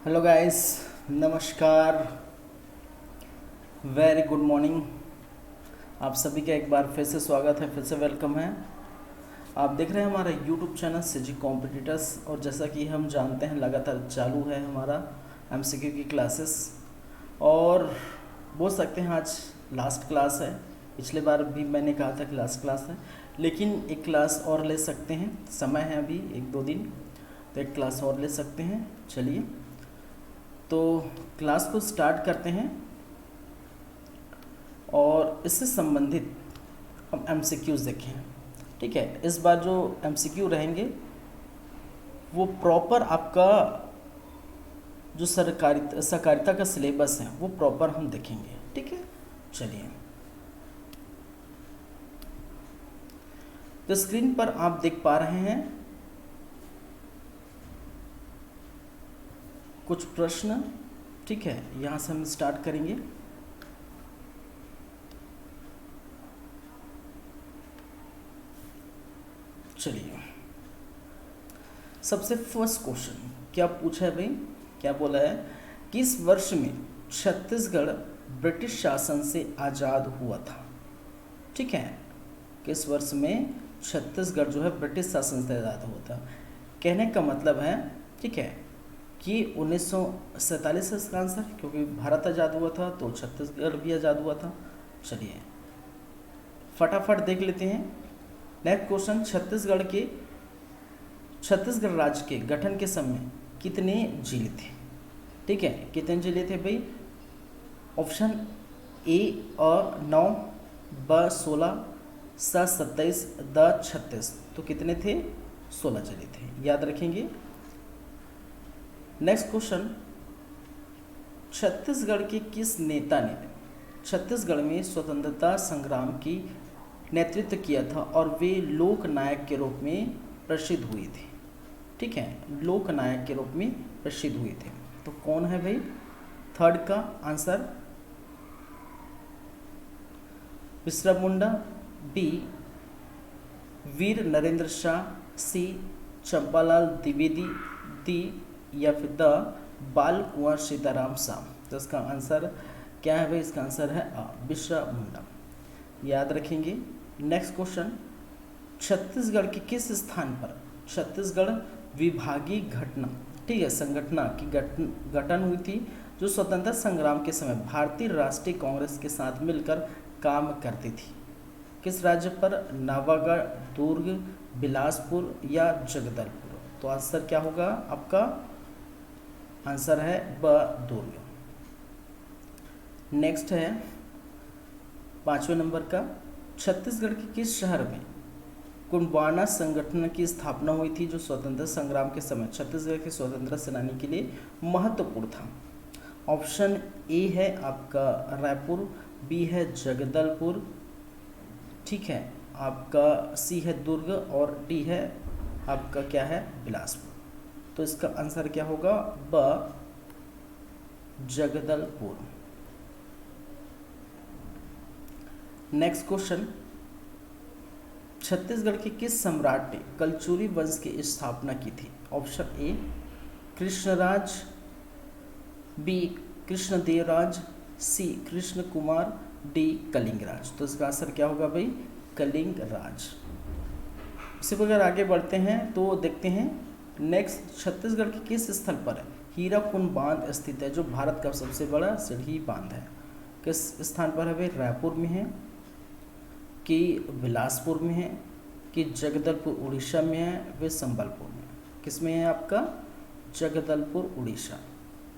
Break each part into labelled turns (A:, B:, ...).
A: Hello guys, नमस्कार, very good morning. आप सभी का एक बार फिर से स्वागत है, फिर से वेलकम है। आप देख रहे हैं हमारा यूट्यूब चैनल सीजी कॉम्पिटिटर्स, और जैसा कि हम जानते हैं लगातार चालू है हमारा एमसीक्यू की क्लासेस। और बोल सकते हैं आज लास्ट क्लास है। पिछले बार भी मैंने कहा था कि लास्ट क्लास है, लेकिन एक क्लास और ले सकते हैं, समय है अभी 1-2 दिन, तो एक क्लास और ले सकते हैं। चलिए तो क्लास को स्टार्ट करते हैं और इससे संबंधित हम एमसीक्यूज देखें। ठीक है, इस बार जो एमसीक्यू रहेंगे वो प्रॉपर आपका जो सहकारिता का सिलेबस है वो प्रॉपर हम देखेंगे। ठीक है, चलिए। तो स्क्रीन पर आप देख पा रहे हैं कुछ प्रश्न। ठीक है, यहाँ से हम स्टार्ट करेंगे। चलिए, सबसे फर्स्ट क्वेश्चन क्या पूछा है भाई, क्या बोला है, किस वर्ष में छत्तीसगढ़ ब्रिटिश शासन से आज़ाद हुआ था। ठीक है, किस वर्ष में छत्तीसगढ़ जो है ब्रिटिश शासन से आज़ाद हुआ था। कहने का मतलब है, ठीक है, कि 1947 है इसका आंसर, क्योंकि भारत आज़ाद हुआ था तो छत्तीसगढ़ भी आज़ाद हुआ था। चलिए फटाफट देख लेते हैं नेक्स्ट क्वेश्चन। छत्तीसगढ़ राज्य के गठन के समय कितने जिले थे। ठीक है, कितने जिले थे भाई। ऑप्शन ए 9, ब 16, स 27, द 36। तो कितने थे, 16 जिले थे, याद रखेंगे। नेक्स्ट क्वेश्चन, छत्तीसगढ़ के किस नेता ने छत्तीसगढ़ में स्वतंत्रता संग्राम की नेतृत्व किया था और वे लोक नायक के रूप में प्रसिद्ध हुए थे। ठीक है, लोक नायक के रूप में प्रसिद्ध हुए थे, तो कौन है भाई। थर्ड का आंसर बिरसा मुंडा, बी वीर नरेंद्र शाह, सी चंपालाल द्विवेदी, डी या फिर द बाल कुंवर सीताराम शाह। तो इसका आंसर क्या है भाई, इसका आंसर है बिरसा मुंडा, याद रखेंगे। नेक्स्ट क्वेश्चन, छत्तीसगढ़ के किस स्थान पर छत्तीसगढ़ विभागीय घटना, ठीक है, संगठना की गठन हुई थी, जो स्वतंत्रता संग्राम के समय भारतीय राष्ट्रीय कांग्रेस के साथ मिलकर काम करती थी। किस राज्य पर, नवागढ़, दुर्ग, बिलासपुर या जगदलपुर। तो आंसर क्या होगा आपका, आंसर है ब दुर्ग। नेक्स्ट है 5वें नंबर का, छत्तीसगढ़ के किस शहर में कुंडवाना संगठन की स्थापना हुई थी, जो स्वतंत्रता संग्राम के समय छत्तीसगढ़ के स्वतंत्रता सेनानी के लिए महत्वपूर्ण था। ऑप्शन ए है आपका रायपुर, बी है जगदलपुर, ठीक है, आपका सी है दुर्ग और डी है आपका क्या है, बिलासपुर। तो इसका आंसर क्या होगा, ब जगदलपुर। नेक्स्ट क्वेश्चन, छत्तीसगढ़ के किस सम्राट ने कलचुरी वंश की स्थापना की थी। Option A Krishnaraj, B Krishnadevaraj, C Krishna Kumar, D Kalingaraj. तो इसका आंसर क्या होगा भाई, कलिंगराज। इसी प्रकार आगे बढ़ते हैं तो देखते हैं नेक्स्ट, छत्तीसगढ़ के किस स्थल पर हीराकुंड बांध स्थित है, जो भारत का सबसे बड़ा सीढ़ी बांध है। किस स्थान पर है भाई, रायपुर में है, कि बिलासपुर में है, कि जगदलपुर उड़ीसा में है, वे संबलपुर में। किस में है आपका, जगदलपुर उड़ीसा,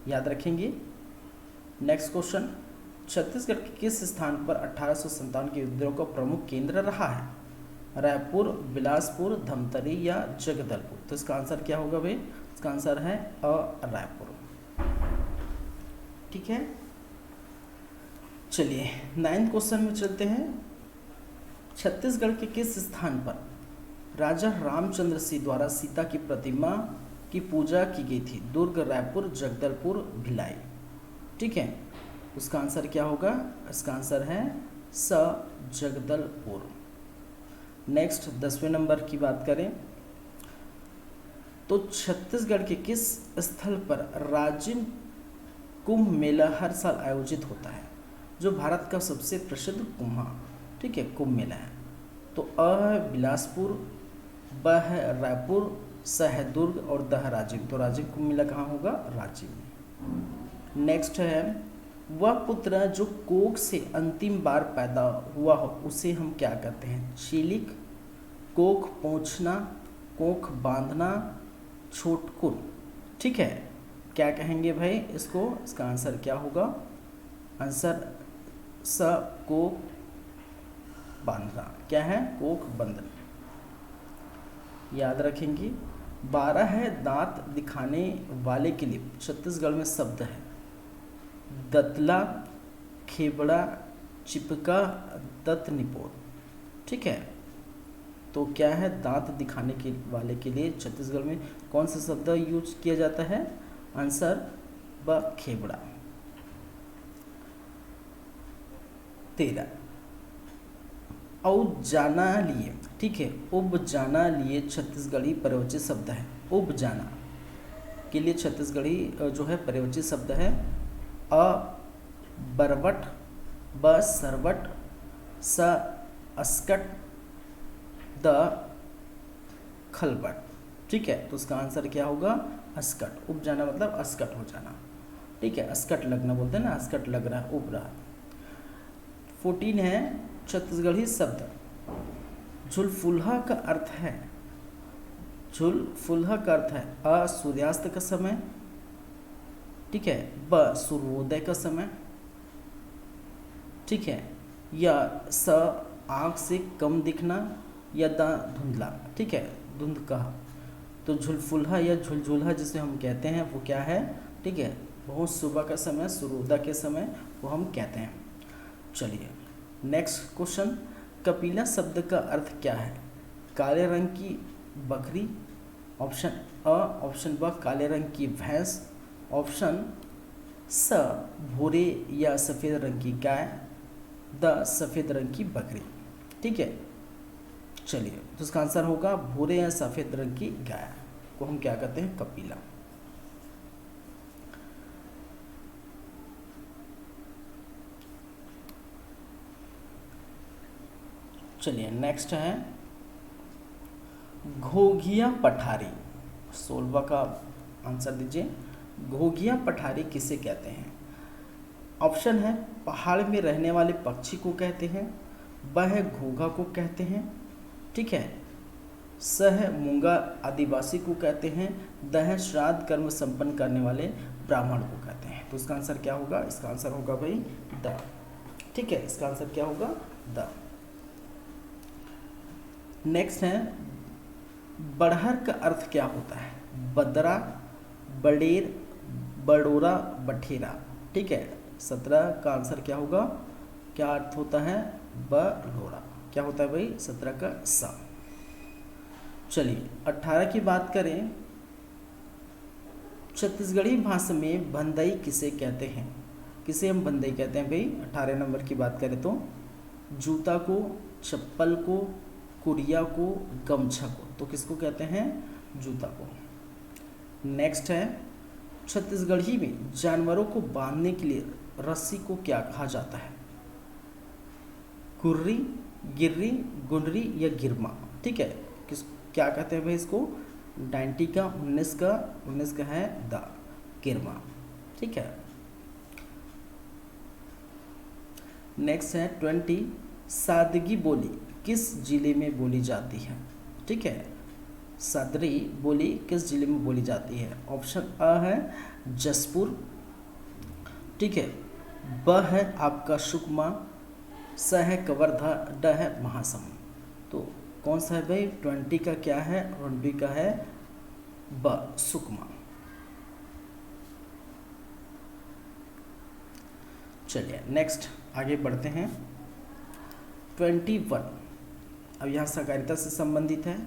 A: याद रखेंगे। नेक्स्ट क्वेश्चन, छत्तीसगढ़ के किस स्थान पर 1857 के युद्धों का प्रमुख केंद्र रहा है। रायपुर, बिलासपुर, धमतरी या जगदलपुर। तो इसका आंसर क्या होगा भाई, इसका आंसर है रायपुर। ठीक है, चलिए 9th क्वेश्चन में चलते हैं। छत्तीसगढ़ के किस स्थान पर राजा रामचंद्र सिंह द्वारा सीता की प्रतिमा की पूजा की गई थी। दुर्ग, रायपुर, जगदलपुर, भिलाई। ठीक है, उसका आंसर क्या होगा, इसका आंसर है स जगदलपुर। नेक्स्ट 10वें नंबर की बात करें, तो छत्तीसगढ़ के किस स्थल पर राजिम कुंभ मेला हर साल आयोजित होता है? जो भारत का सबसे प्रसिद्ध ठीक है कुंभ मेला है। तो अ है बिलासपुर, ब है रायपुर, स है दुर्ग और द है राजिम। तो राजिम कुंभ मेला कहाँ होगा? राजिम में। नेक्स्ट है वह पुत्र जो कोख से अंतिम बार पैदा हुआ हो उसे हम क्या कहते हैं? चीलिक, कोख पहुँचना, कोख बांधना, छोटकुन। ठीक है, क्या कहेंगे भाई इसको? इसका आंसर क्या होगा? आंसर स कोख बांधना। क्या है? कोख बंधन। याद रखेंगे। 12 है दांत दिखाने वाले के लिए छत्तीसगढ़ में शब्द है दतला, खेबड़ा, चिपका, दंत निपोर। ठीक है, तो क्या है? दांत दिखाने के वाले के लिए छत्तीसगढ़ में कौन सा शब्द यूज किया जाता है? आंसर ब खेबड़ा। 13 औ जाना लिए। ठीक है, उब जाना लिए छत्तीसगढ़ी पर्यवचित शब्द है। उब जाना के लिए छत्तीसगढ़ी जो है पर्यवचित शब्द है अ बरवट, ब सरवट, स अस्कट, द खलबट। ठीक है, तो उसका आंसर क्या होगा? अस्कट। उब जाना मतलब अस्कट हो जाना। ठीक है, अस्कट लगना बोलते हैं ना, अस्कट लग रहा है, उब रहा। 14 है छत्तीसगढ़ी शब्द झुलफुलहा का अर्थ है। झुलफुलहा का अर्थ है अ सूर्यास्त का समय, ठीक है, ब सूर्योदय का समय, ठीक है, या स आँख से कम दिखना, या द धुंधला। ठीक है, धुंध का। तो झुलफुलहा या झुलझुलहा जिसे हम कहते हैं वो क्या है? ठीक है, बहुत सुबह का समय, सूर्योदय के समय वो हम कहते हैं। चलिए नेक्स्ट क्वेश्चन, कपिला शब्द का अर्थ क्या है? काले रंग की बकरी, ऑप्शन अ, ऑप्शन ब काले रंग की भैंस, ऑप्शन स भूरे या सफ़ेद रंग की गाय, द सफ़ेद रंग की बकरी। ठीक है, चलिए तो इसका आंसर होगा भूरे या सफ़ेद रंग की गाय को हम क्या कहते हैं? कपिला। चलिए नेक्स्ट है घोघिया पठारी। 16वां का आंसर दीजिए। घोघिया पठारी किसे कहते हैं? ऑप्शन है पहाड़ में रहने वाले पक्षी को कहते हैं, ब है घोघा को कहते हैं, ठीक है, स है मूंगा आदिवासी को कहते हैं, द है श्राद्ध कर्म संपन्न करने वाले ब्राह्मण को कहते हैं। तो इसका आंसर क्या होगा? इसका आंसर होगा भाई द। ठीक है, इसका आंसर क्या होगा? द। नेक्स्ट है बड़हर का अर्थ क्या होता है? बदरा, बडेर, बडोरा, बठेरा। ठीक है, 17 का आंसर क्या होगा? क्या अर्थ होता है? बलोरा। क्या होता है भाई? 17 का सा। चलिए 18 की बात करें। छत्तीसगढ़ी भाषा में बंदई किसे कहते हैं? किसे हम बंदई कहते हैं भाई? 18 नंबर की बात करें तो जूता को, चप्पल को, कुरिया को, गमछा को। तो किसको कहते हैं? जूता को। नेक्स्ट है छत्तीसगढ़ी में जानवरों को बांधने के लिए रस्सी को क्या कहा जाता है? कुर्री, गिर्री, गुंडरी या गिरमा। ठीक है, किस क्या कहते हैं भाई इसको? 90 का 19 का है द गिरमा। ठीक है, नेक्स्ट है 20 सादगी बोली किस जिले में बोली जाती है? ठीक है, सादरी बोली किस जिले में बोली जाती है? ऑप्शन अ है जसपुर, ठीक है, ब है आपका सुकमा, स है कवर्धा, ड है महासमुंद। तो कौन सा है भाई? 20 का क्या है? 20 का है ब सुकमा। चलिए नेक्स्ट आगे बढ़ते हैं। 21 अब यहाँ सहकारिता से संबंधित है।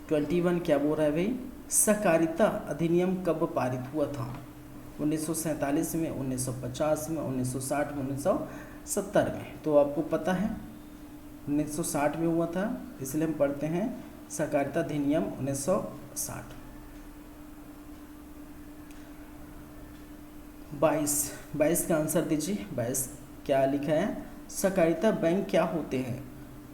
A: 21 क्या बोल रहा है भाई? सहकारिता अधिनियम कब पारित हुआ था? 1947 में, 1950 में, 1960 में, 1970 में। तो आपको पता है 1960 में हुआ था, इसलिए हम पढ़ते हैं सहकारिता अधिनियम 1960। 22 का आंसर दीजिए। 22 क्या लिखा है? सहकारिता बैंक क्या होते हैं?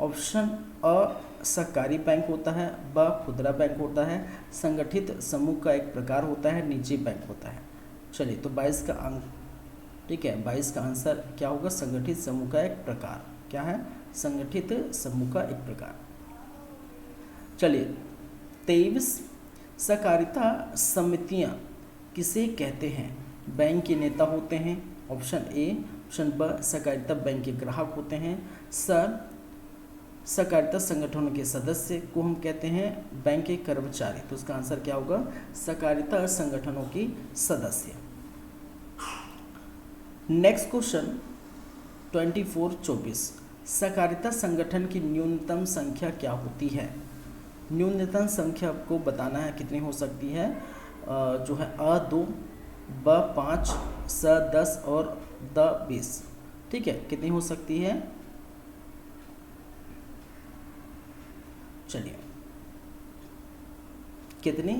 A: ऑप्शन अ सहकारी बैंक होता है, ब खुदरा बैंक होता है, संगठित समूह का एक प्रकार होता है, निजी बैंक होता है। चलिए तो 22 का अंक, ठीक है, 22 का आंसर क्या होगा? संगठित समूह का एक प्रकार। क्या है? संगठित समूह का एक प्रकार। चलिए 23 सहकारिता समितियां किसे कहते हैं? बैंक के नेता होते हैं, ऑप्शन ए। ऑप्शन ब सहकारिता बैंक के ग्राहक होते हैं, स सहकारिता संगठनों के सदस्य को हम कहते हैं बैंक के कर्मचारी। तो उसका आंसर क्या होगा? सहकारिता संगठनों के सदस्य। नेक्स्ट क्वेश्चन 24 सहकारिता संगठन की न्यूनतम संख्या क्या होती है? न्यूनतम संख्या आपको बताना है कितनी हो सकती है, जो है अ 2, ब 5, स 10 और द 20। ठीक है, कितनी हो सकती है? चलिए कितनी?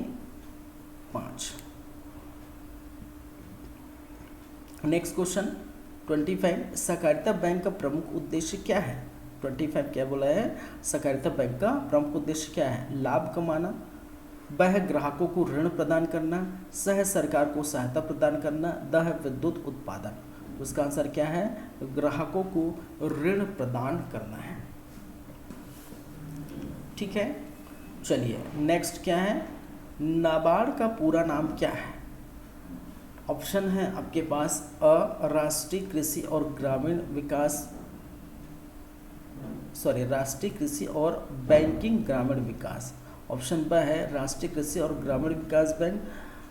A: 5। नेक्स्ट क्वेश्चन 25 सहकारिता बैंक का प्रमुख उद्देश्य क्या है? 25 क्या बोला है? सहकारिता बैंक का प्रमुख उद्देश्य क्या है? लाभ कमाना, वह ग्राहकों को ऋण प्रदान करना, सह सरकार को सहायता प्रदान करना, दह विद्युत उत्पादन। उसका आंसर क्या है? ग्राहकों को ऋण प्रदान करना है। ठीक है, चलिए नेक्स्ट क्या है? नाबार्ड का पूरा नाम क्या है? ऑप्शन है आपके पास अ राष्ट्रीय कृषि और ग्रामीण विकास, राष्ट्रीय कृषि और बैंकिंग ग्रामीण विकास। ऑप्शन ब है राष्ट्रीय कृषि और ग्रामीण विकास बैंक,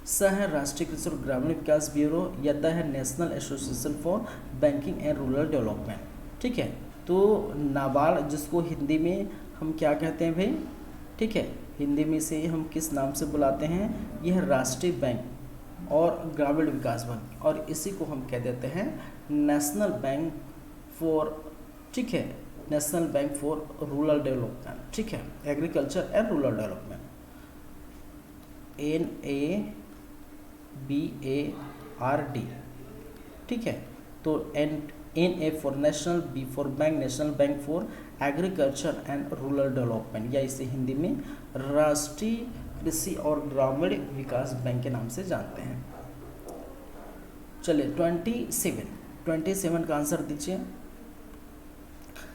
A: स है राष्ट्रीय कृषि और ग्रामीण विकास ब्यूरो, या द है national association for banking and rural development. ठीक है, तो नाबार्ड जिसको हिंदी में हम क्या कहते हैं भाई? ठीक है, हिंदी में से हम किस नाम से बुलाते हैं? यह राष्ट्रीय बैंक और ग्रामीण विकास बैंक, और इसी को हम कह देते हैं नेशनल बैंक फॉर, ठीक है, national bank for rural development. ठीक है, agriculture and rural development, NABARD। ठीक है, तो NA for national, B for bank, national bank for agriculture and rural development, या इसे हिंदी में राष्ट्रीय कृषि और ग्रामीण विकास बैंक के नाम से जानते हैं। चलिए 27 का आंसर दीजिए।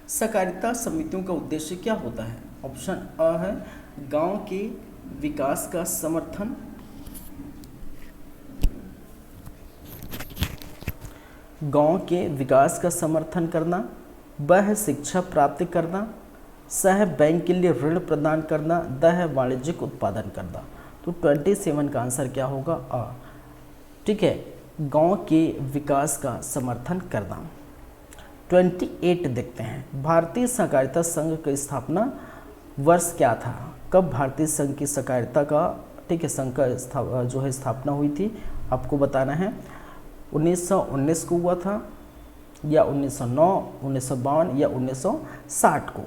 A: सहकारिता समितियों का उद्देश्य क्या होता है? ऑप्शन अ है गांव के विकास का समर्थन, गांव के विकास का समर्थन करना, ब है शिक्षा प्राप्त करना, स है बैंक के लिए ऋण प्रदान करना, द है वाणिज्यिक उत्पादन करना। तो 27 का आंसर क्या होगा? अ। ठीक है, गांव के विकास का समर्थन करना। 28 देखते हैं, भारतीय सहकारिता संघ की स्थापना वर्ष क्या था? कब भारतीय संघ की सहकारिता का, ठीक है, संघ का जो है स्थापना हुई थी? आपको बताना है 1919 को हुआ था, या 1909, 1952 या 1960 को।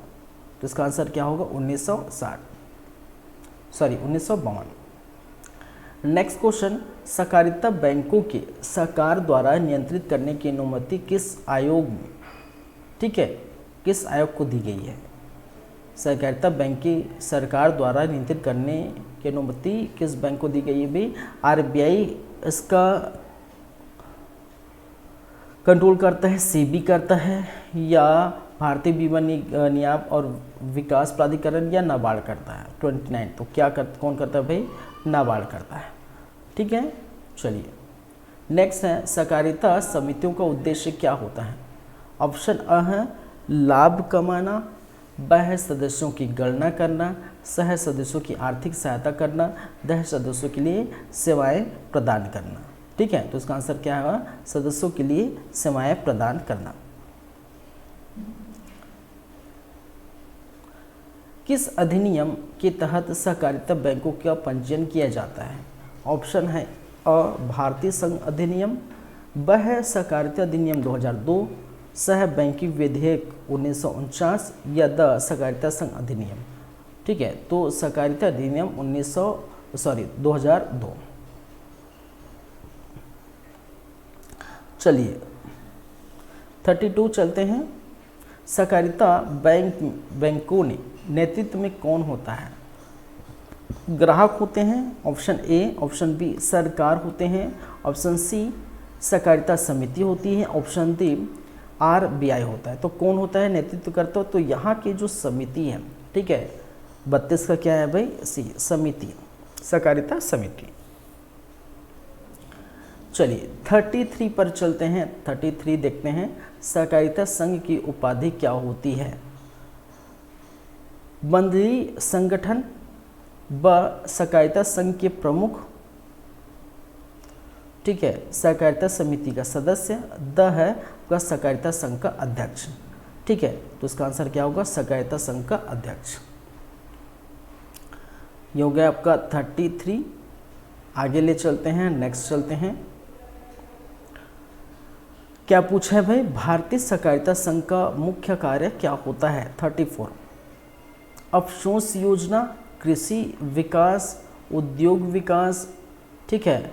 A: तो इसका आंसर क्या होगा? 1952। नेक्स्ट क्वेश्चन, सहकारिता बैंकों के सरकार द्वारा नियंत्रित करने की अनुमति किस आयोग में, ठीक है, किस आयोग को दी गई है? सहकारिता बैंक की सरकार द्वारा नियंत्रित करने की अनुमति किस बैंक को दी गई है भाई? RBI इसका कंट्रोल करता है, SEBI करता है, या भारतीय बीमा नियाम और विकास प्राधिकरण, या नाबार्ड करता है? 29 तो कौन करता है भाई? नाबार्ड करता है। ठीक है, चलिए नेक्स्ट है सहकारिता समितियों का उद्देश्य क्या होता है? ऑप्शन अ है लाभ कमाना, ब है सदस्यों की गणना करना, स है सदस्यों की आर्थिक सहायता करना, द है सदस्यों के लिए सेवाएं प्रदान करना। ठीक है, तो इसका आंसर क्या है? सदस्यों के लिए सेवाएं प्रदान करना। किस अधिनियम के तहत सहकारिता बैंकों का पंजीयन किया जाता है? ऑप्शन है अ भारतीय संघ अधिनियम, ब है सहकारिता अधिनियम 2002, स है बैंकिंग विधेयक 1949, या द सहकारिता संघ अधिनियम। ठीक है, तो सहकारिता अधिनियम 2002। चलिए 32 चलते हैं। सहकारिता बैंकों ने नेतृत्व में कौन होता है? ग्राहक होते हैं, ऑप्शन ए। ऑप्शन बी सरकार होते हैं, ऑप्शन सी सहकारिता समिति होती है, ऑप्शन डी RBI होता है। तो कौन होता है नेतृत्व करता हो? तो यहाँ की जो समिति है, ठीक है, 32 का क्या है भाई? सी, समिति, सहकारिता समिति। चलिए 33 पर चलते हैं। 33 देखते हैं, सहकारिता संघ की उपाधि क्या होती है? मंडलीय संगठन, ब सहकारिता संघ के प्रमुख, ठीक है, सहकारिता समिति का सदस्य, द है आपका सहकारिता संघ का अध्यक्ष, ठीक है। तो इसका आंसर क्या होगा? सहकारिता संघ का अध्यक्ष। ये हो गया आपका 33। आगे ले चलते हैं, नेक्स्ट चलते हैं। क्या पूछा है भाई? भारतीय सहकारिता संघ का मुख्य कार्य क्या होता है? 34। अफसोस योजना, कृषि विकास, उद्योग विकास, ठीक है,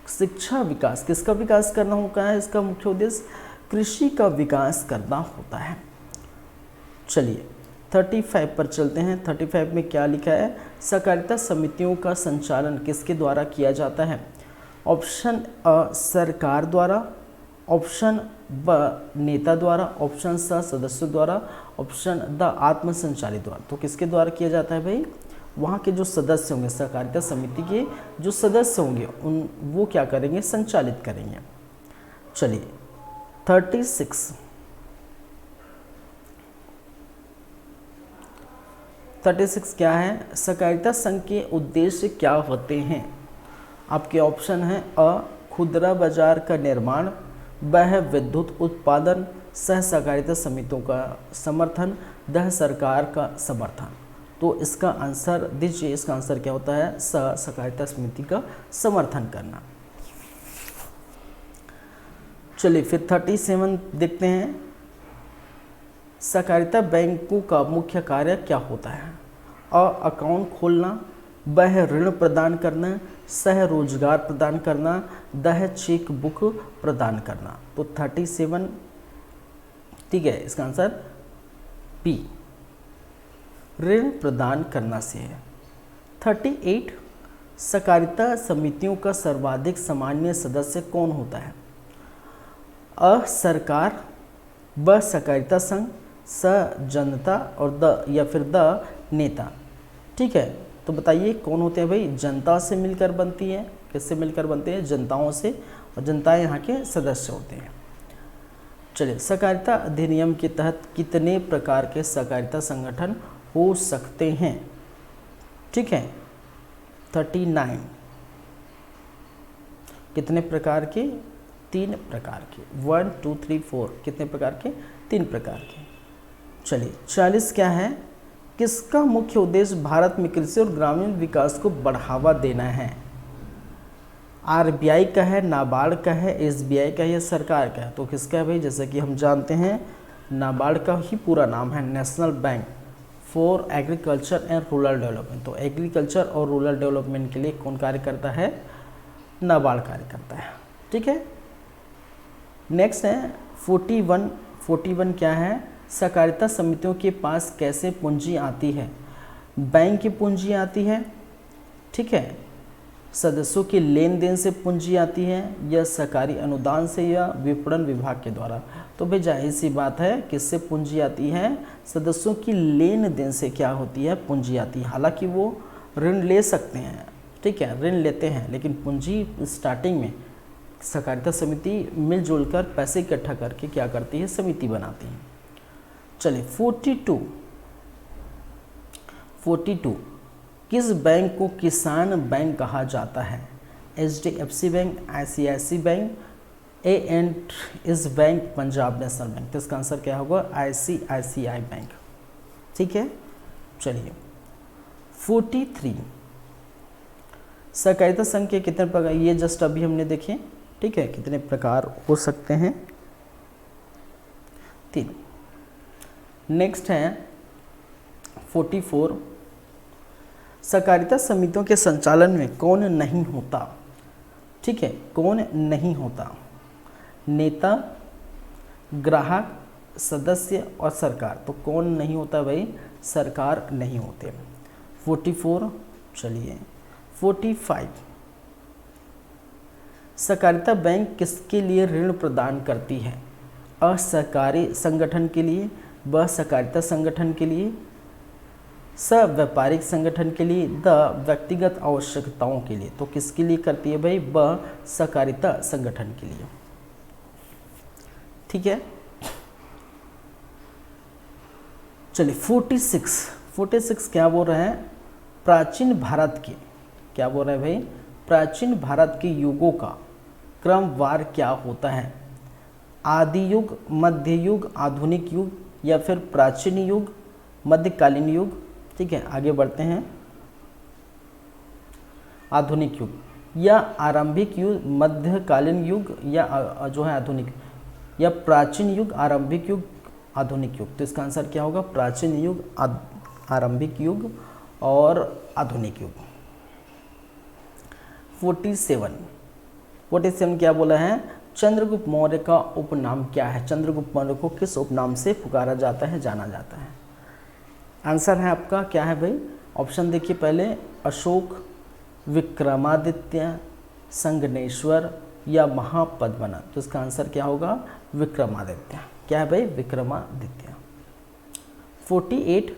A: शिक्षा विकास। किसका विकास करना होता है? इसका मुख्य उद्देश्य कृषि का विकास करना होता है। चलिए 35 पर चलते हैं। 35 में क्या लिखा है? सहकारिता समितियों का संचालन किसके द्वारा किया जाता है? ऑप्शन अ सरकार द्वारा, ऑप्शन ब नेता द्वारा, ऑप्शन स सदस्यों द्वारा, ऑप्शन द आत्म संचालित द्वारा। तो किसके द्वारा किया जाता है भाई? वहाँ के जो सदस्य होंगे, सहकारिता समिति के जो सदस्य होंगे वो क्या करेंगे? संचालित करेंगे। चलिए 36 क्या है? सहकारिता संघ के उद्देश्य क्या होते हैं? आपके ऑप्शन है अ खुदरा बाजार का निर्माण, ब है विद्युत उत्पादन, सह सहकारिता समितियों का समर्थन, द सरकार का समर्थन। तो इसका आंसर दीजिए। इसका आंसर क्या होता है? सह सहकारिता समिति का समर्थन करना। चलिए फिर 37 देखते हैं। सहकारिता बैंकों का मुख्य कार्य क्या होता है? अ अकाउंट खोलना, ब है ऋण प्रदान करना, स है रोजगार प्रदान करना, द है चेक बुक प्रदान करना। तो 37, ठीक है, इसका आंसर बी, ऋण प्रदान करना से है। 38 सहकारिता समितियों का सर्वाधिक सामान्य सदस्य कौन होता है? अ सरकार, ब सहकारिता संघ, स जनता और द या फिर द नेता, ठीक है। तो बताइए कौन होते हैं भाई? जनता से मिलकर बनती है। किससे मिलकर बनते हैं? जनताओं से, और जनताएं यहाँ के सदस्य होते हैं। चलिए सहकारिता अधिनियम के तहत कितने प्रकार के सहकारिता संगठन हो सकते हैं? ठीक है 39। कितने प्रकार के? 3 प्रकार के। 1 2 3 4 कितने प्रकार के? 3 प्रकार के। चलिए 40 क्या है? किसका मुख्य उद्देश्य भारत में कृषि और ग्रामीण विकास को बढ़ावा देना है? RBI का है, नाबार्ड का है, SBI का है या सरकार का है? तो किसका है भाई? जैसे कि हम जानते हैं नाबार्ड का ही पूरा नाम है national bank for agriculture and rural development. तो एग्रीकल्चर और रूरल डेवलपमेंट के लिए कौन कार्य करता है? नाबार्ड कार्य करता है। ठीक है, नेक्स्ट है 41। 41 क्या है? सहकारिता समितियों के पास कैसे पूंजी आती है? बैंक की पूंजी आती है, ठीक है, सदस्यों के लेन देन से पूंजी आती है, या सरकारी अनुदान से, या विपणन विभाग के द्वारा? तो भाई जाहिर सी बात है किससे पूंजी आती है? सदस्यों की लेन देन से क्या होती है? पूंजी आती है। हालांकि वो ऋण ले सकते हैं, ठीक है, ऋण लेते हैं, लेकिन पूंजी स्टार्टिंग में सहकारिता समिति मिलजुल कर पैसे इकट्ठा करके क्या करती है? समिति बनाती है। चलिए 42 किस बैंक को किसान बैंक कहा जाता है? HDFC bank, ICICI bank, A&S bank, Punjab national bank. तो इसका आंसर क्या होगा? ICICI bank. ठीक है, चलिए 43 सहकारिता संघ के कितने प्रकार? ये जस्ट अभी हमने देखे, ठीक है, कितने प्रकार हो सकते हैं? 3। नेक्स्ट है 44 सहकारिता समितियों के संचालन में कौन नहीं होता? ठीक है, कौन नहीं होता? नेता, ग्राहक, सदस्य और सरकार। तो कौन नहीं होता भाई? सरकार नहीं होते। 44, चलिए 45, सहकारिता बैंक किसके लिए ऋण प्रदान करती है? असहकारी संगठन के लिए, ब सहकारिता संगठन के लिए, स व्यापारिक संगठन के लिए, द व्यक्तिगत आवश्यकताओं के लिए। तो किसके लिए करती है भाई? ब सहकारिता संगठन के लिए। ठीक है, चलिए 46 क्या बोल रहे हैं? प्राचीन भारत के, क्या बोल रहे हैं भाई? प्राचीन भारत के युगों का क्रमवार क्या होता है? आदि युग, मध्य युग, आधुनिक युग, या फिर प्राचीन युग, मध्यकालीन युग। ठीक है, आगे बढ़ते हैं। आधुनिक युग या आरंभिक युग, मध्यकालीन युग या जो है आधुनिक, या प्राचीन युग, आरंभिक युग, आधुनिक युग। तो इसका आंसर क्या होगा? प्राचीन युग, आरंभिक युग और आधुनिक युग। 47 क्या बोला है? चंद्रगुप्त मौर्य का उपनाम क्या है? चंद्रगुप्त मौर्य को किस उपनाम से पुकारा जाता है, जाना जाता है? आंसर है आपका क्या है भाई? ऑप्शन देखिए पहले, अशोक, विक्रमादित्य, संगनेश्वर या महापद्मनाभ। तो इसका आंसर क्या होगा? विक्रमादित्य। क्या है भाई? विक्रमादित्य। 48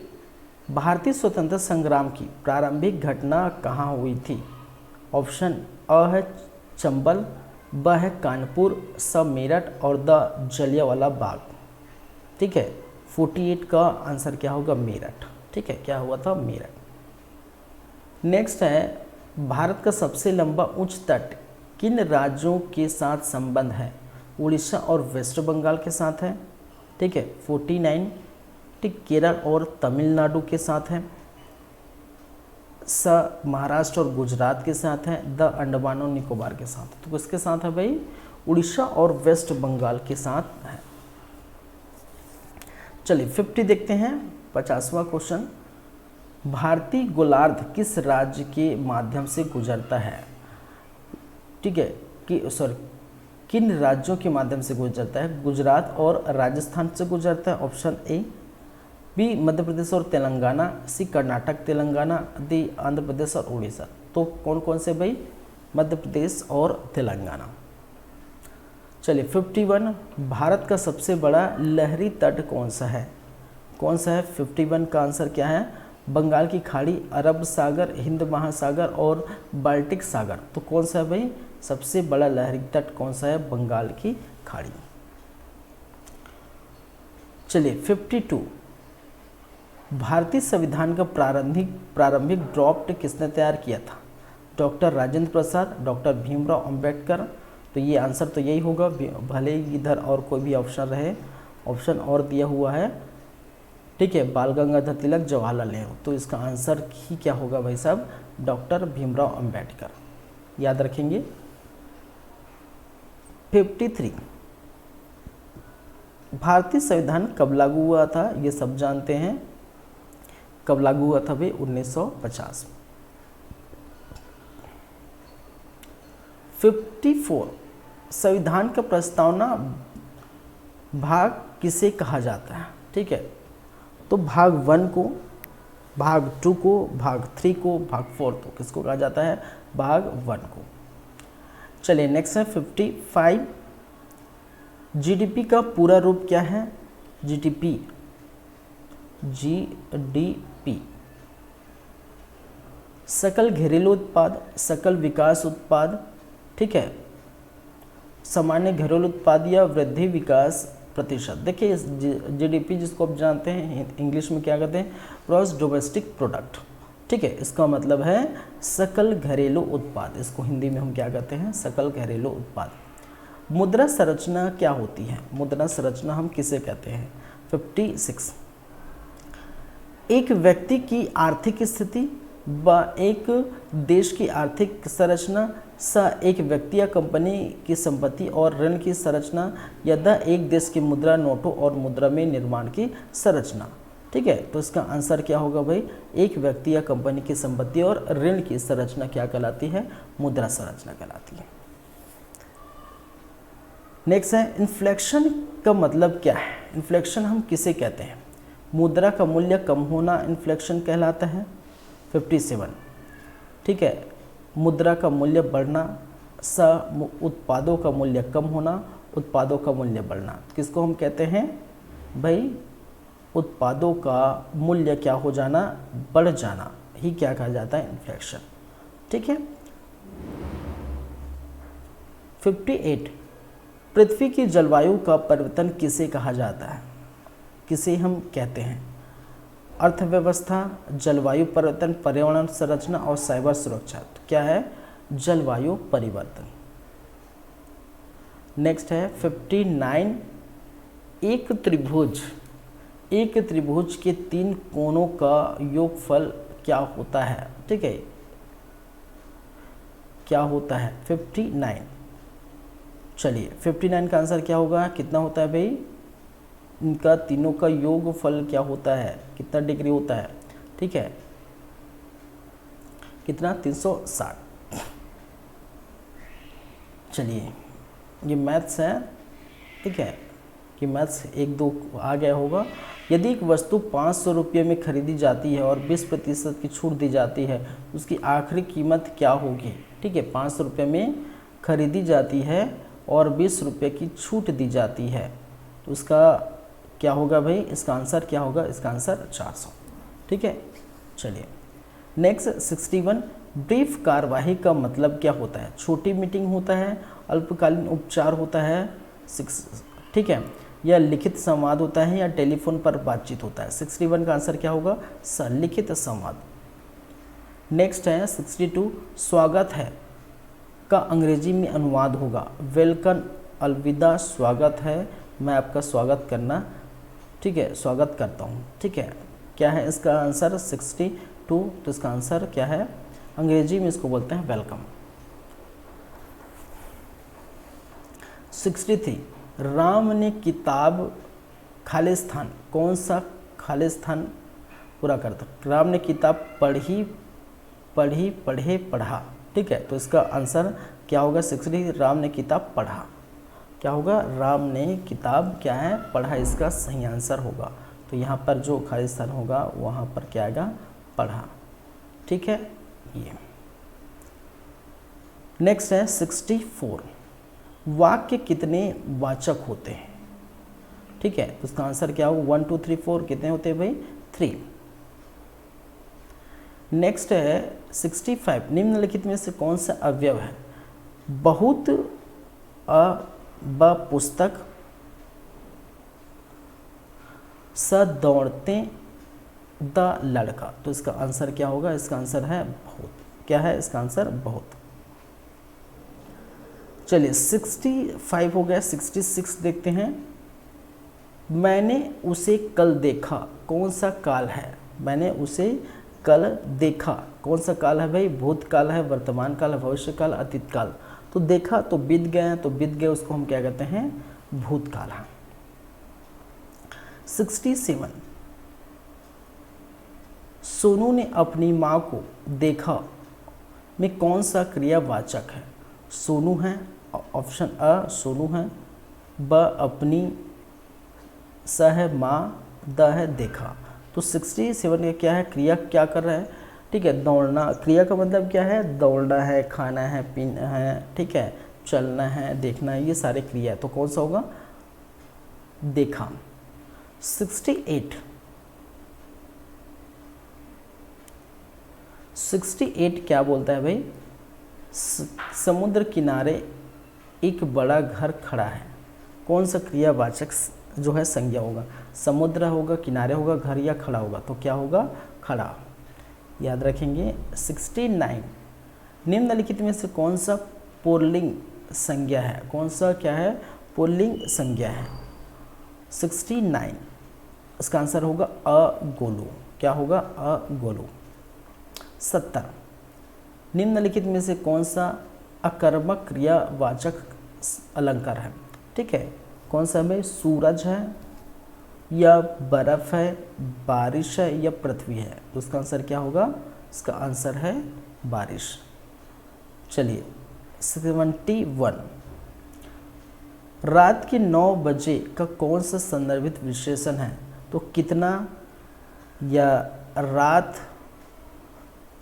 A: भारतीय स्वतंत्रता संग्राम की प्रारंभिक घटना कहाँ हुई थी? ऑप्शन अ है चंबल, ब है कानपुर, स मेरठ और द जलियांवाला बाग। ठीक है, 48 का आंसर क्या होगा? मेरठ। ठीक है, क्या हुआ था? मेरठ। नेक्स्ट है, भारत का सबसे लंबा उच्च तट किन राज्यों के साथ संबंध है? उड़ीसा और वेस्ट बंगाल के साथ है। ठीक है, 49 ठीक केरल और तमिलनाडु के साथ है, स महाराष्ट्र और गुजरात के साथ है, द अंडमान और निकोबार के साथ। तो किसके साथ है भाई? उड़ीसा और वेस्ट बंगाल के साथ है। चलिए 50 देखते हैं, 50वां क्वेश्चन। भारतीय गोलार्ध किस राज्य के माध्यम से गुजरता है? ठीक है, किन राज्यों के माध्यम से गुजरता है? गुजरात और राजस्थान से गुजरता है, ऑप्शन ए। बी मध्य प्रदेश और तेलंगाना, सी कर्नाटक तेलंगाना, डी आंध्र प्रदेश और उड़ीसा। तो कौन कौन से भाई? मध्य प्रदेश और तेलंगाना। चलिए 51 भारत का सबसे बड़ा लहरी तट कौन सा है? कौन सा है? 51 का आंसर क्या है? बंगाल की खाड़ी, अरब सागर, हिंद महासागर और बाल्टिक सागर। तो कौन सा है भाई? सबसे बड़ा लहरी तट कौन सा है? बंगाल की खाड़ी। चलिए 52 भारतीय संविधान का प्रारंभिक ड्राफ्ट किसने तैयार किया था? Doctor Rajendra Prasad, doctor Bhimrao Ambedkar. तो ये आंसर तो यही होगा, भले ही इधर और कोई भी ऑप्शन रहे। ऑप्शन और दिया हुआ है, ठीक है, बाल गंगाधर तिलक, जवाहरलाल नेहरू। तो इसका आंसर ही क्या होगा भाई साहब? डॉक्टर भीमराव अंबेडकर। याद रखेंगे। 53 भारतीय संविधान कब लागू हुआ था? ये सब जानते हैं। कब लागू हुआ था भाई? 1950। 54 संविधान का प्रस्तावना भाग किसे कहा जाता है? ठीक है, तो भाग 1 को, भाग 2 को, भाग 3 को, भाग 4 को किसको कहा जाता है? भाग 1 को। चलिए नेक्स्ट है 55 जीडीपी का पूरा रूप क्या है? जीडीपी सकल घरेलू उत्पाद, सकल विकास उत्पाद, ठीक है, सामान्य घरेलू उत्पाद या वृद्धि विकास प्रतिशत। देखिए जीडीपी जिसको आप जानते हैं इंग्लिश में क्या कहते हैं? Gross domestic product. ठीक है, इसका मतलब है सकल घरेलू उत्पाद। इसको हिंदी में हम क्या कहते हैं? सकल घरेलू उत्पाद। मुद्रा संरचना क्या होती है? मुद्रा संरचना हम किसे कहते हैं? 56 एक व्यक्ति की आर्थिक स्थिति, ब एक देश की आर्थिक संरचना, स एक व्यक्ति या कंपनी की संपत्ति और ऋण की संरचना, या द एक देश की मुद्रा, नोटों और मुद्रा में निर्माण की संरचना। ठीक है, तो इसका आंसर क्या होगा भाई? एक व्यक्ति या कंपनी की संपत्ति और ऋण की संरचना क्या कहलाती है? मुद्रा संरचना कहलाती है। नेक्स्ट है इन्फ्लेक्शन का मतलब क्या है। इन्फ्लेक्शन हम किसे कहते हैं। मुद्रा का मूल्य कम होना इन्फ्लेक्शन कहलाता है। 57, ठीक है। मुद्रा का मूल्य बढ़ना, उत्पादों का मूल्य कम होना, उत्पादों का मूल्य बढ़ना, किसको हम कहते हैं भाई, उत्पादों का मूल्य क्या हो जाना, बढ़ जाना ही क्या कहा जाता है, इन्फ्लेक्शन, ठीक है। 58, पृथ्वी की जलवायु का परिवर्तन किसे कहा जाता है, किसे हम कहते हैं। अर्थव्यवस्था, जलवायु परिवर्तन, पर्यावरण संरचना और साइबर सुरक्षा। तो क्या है, जलवायु परिवर्तन। नेक्स्ट है 59, एक त्रिभुज के 3 कोणों का योगफल क्या होता है, ठीक है, क्या होता है 59। चलिए 59 का आंसर क्या होगा, कितना होता है भाई, इनका तीनों का योगफल क्या होता है, कितना डिग्री होता है, ठीक है, कितना 360। चलिए ये मैथ्स है, ठीक है, कि मैथ्स 1-2 आ गया होगा। यदि एक वस्तु 500 रुपये में खरीदी जाती है और 20% की छूट दी जाती है, उसकी आखिरी कीमत क्या होगी, ठीक है। 500 रुपये में खरीदी जाती है और 20 रुपये की छूट दी जाती है, तो उसका क्या होगा भाई, इसका आंसर क्या होगा, इसका आंसर 400, ठीक है। चलिए नेक्स्ट 61, ब्रीफ कार्यवाही का मतलब क्या होता है। छोटी मीटिंग होता है, अल्पकालीन उपचार होता है, ठीक है, या लिखित संवाद होता है, या टेलीफोन पर बातचीत होता है। 61 का आंसर क्या होगा, लिखित संवाद। नेक्स्ट है 62, स्वागत है का अंग्रेजी में अनुवाद होगा वेलकम, अलविदा, स्वागत है, मैं आपका स्वागत करना, ठीक है, स्वागत करता हूँ, ठीक है। क्या है इसका आंसर 62, तो इसका आंसर क्या है, अंग्रेजी में इसको बोलते हैं वेलकम। 63, राम ने किताब खालिस्तान, कौन सा खालिस्तान पूरा करता, राम ने किताब पढ़ी, पढ़ा, ठीक है, तो इसका आंसर क्या होगा 63, राम ने किताब पढ़ा, क्या होगा, राम ने किताब क्या है, पढ़ा, इसका सही आंसर होगा। तो यहाँ पर जो खालिस्तान होगा वहाँ पर क्या आएगा, पढ़ा, ठीक है। ये नेक्स्ट है 64, वाक्य कितने वाचक होते हैं, ठीक है, तो इसका आंसर क्या होगा 1 2 3 4, कितने होते हैं भाई, 3। नेक्स्ट है 65, निम्नलिखित में से कौन सा अवयव है, बहुत, ब पुस्तक, स दौड़ते, द लड़का, तो इसका आंसर क्या होगा, इसका आंसर है बहुत, क्या है इसका आंसर, बहुत। चलिए 65 हो गया, 66 देखते हैं। मैंने उसे कल देखा, कौन सा काल है, मैंने उसे कल देखा, कौन सा काल है भाई, भूतकाल है, वर्तमान काल है, भविष्य काल, अतीत काल। तो देखा तो बीत गए, तो बीत गए उसको हम क्या कहते हैं, भूतकाल है। 67, सोनू ने अपनी माँ को देखा में कौन सा क्रियावाचक है, सोनू है, ऑप्शन अ सोनू है, ब अपनी, स है माँ, द है देखा। तो 67 का क्या है, क्रिया क्या कर रहा है, ठीक है, दौड़ना, क्रिया का मतलब क्या है, दौड़ना है, खाना है, पीना है, ठीक है, चलना है, देखना है, ये सारे क्रिया है, तो कौन सा होगा, देखा। 68 क्या बोलता है भाई, समुद्र किनारे एक बड़ा घर खड़ा है, कौन सा क्रियावाचक जो है संज्ञा होगा, समुद्र होगा, किनारे होगा, घर या खड़ा होगा, तो क्या होगा, खड़ा, याद रखेंगे। 69, निम्नलिखित में से कौन सा पुल्लिंग संज्ञा है, कौन सा क्या है, पुल्लिंग संज्ञा है। 69 इसका आंसर होगा अगोलू, क्या होगा, अगोलू। 70, निम्नलिखित में से कौन सा अकर्मक क्रियावाचक अलंकार है, ठीक है, कौन सा में, सूरज है, या बर्फ है, बारिश है, या पृथ्वी है, तो उसका आंसर क्या होगा, इसका आंसर है बारिश। चलिए 71, रात के 9 बजे का कौन सा संदर्भित विशेषण है? तो कितना या रात,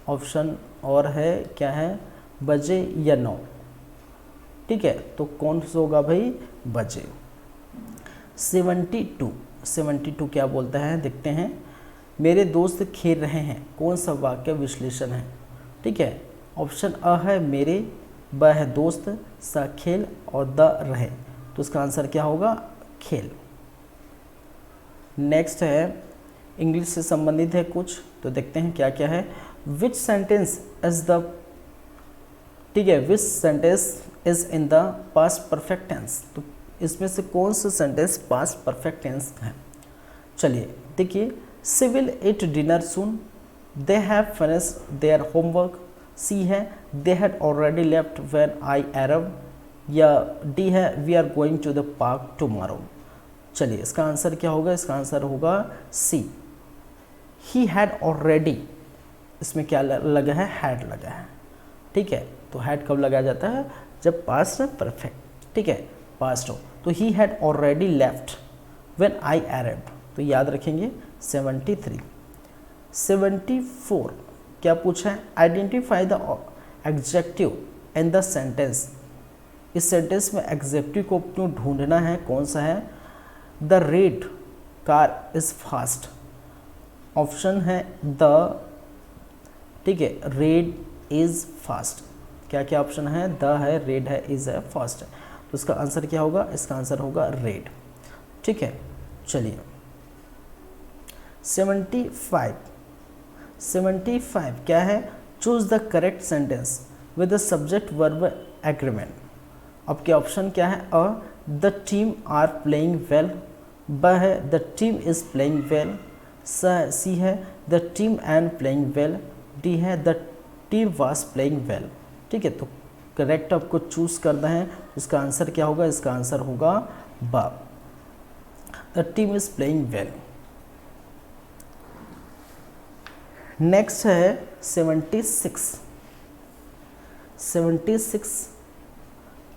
A: ऑप्शन और है क्या है, बजे या 9। ठीक है, तो कौन सा होगा भाई? बजे। 72 क्या बोलता है देखते हैं। मेरे दोस्त खेल रहे हैं, कौन सा वाक्य विश्लेषण है? ठीक है, ऑप्शन अ है मेरे, ब है दोस्त, स खेल और द रहे। तो इसका आंसर क्या होगा? खेल। नेक्स्ट है इंग्लिश से संबंधित है कुछ, तो देखते हैं क्या क्या है। विच सेंटेंस इज द, ठीक है, which sentence is in the past perfect tense? तो इसमें से कौन सा सेंटेंस पास्ट परफेक्ट टेंस है? चलिए देखिए, she will eat dinner soon, they have finished their homework, C है they had already left when I arrived, या डी है we are going to the park tomorrow. चलिए इसका आंसर क्या होगा? इसका आंसर होगा सी, ही हैड ऑलरेडी। इसमें क्या लगा है? हैड लगा है। ठीक है, तो हैड कब लगाया जाता है? जब पास्ट परफेक्ट, ठीक है, पास्ट हो। तो he had already left when I arrived, तो याद रखेंगे 73। 74 क्या पूछा है? Identify the adjective in the sentence. इस सेंटेंस में एडजेक्टिव को क्यों ढूंढना है, कौन सा है? The red car is fast, option है द, ठीक है, रेड इज फास्ट। क्या क्या ऑप्शन है? द है, रेड है, इज है, फास्ट है। तो इसका आंसर क्या होगा? इसका आंसर होगा रेड। ठीक है, चलिए 75 क्या है? Choose the correct sentence with the subject verb agreement. अब क्या ऑप्शन क्या है? A the team are playing well, B है the team is playing well, C है the team and playing well, D है the team was playing well. ठीक है, तो करेक्ट आपको चूज करना है। इसका आंसर क्या होगा? इसका आंसर होगा ब, the team is playing well. Next है 76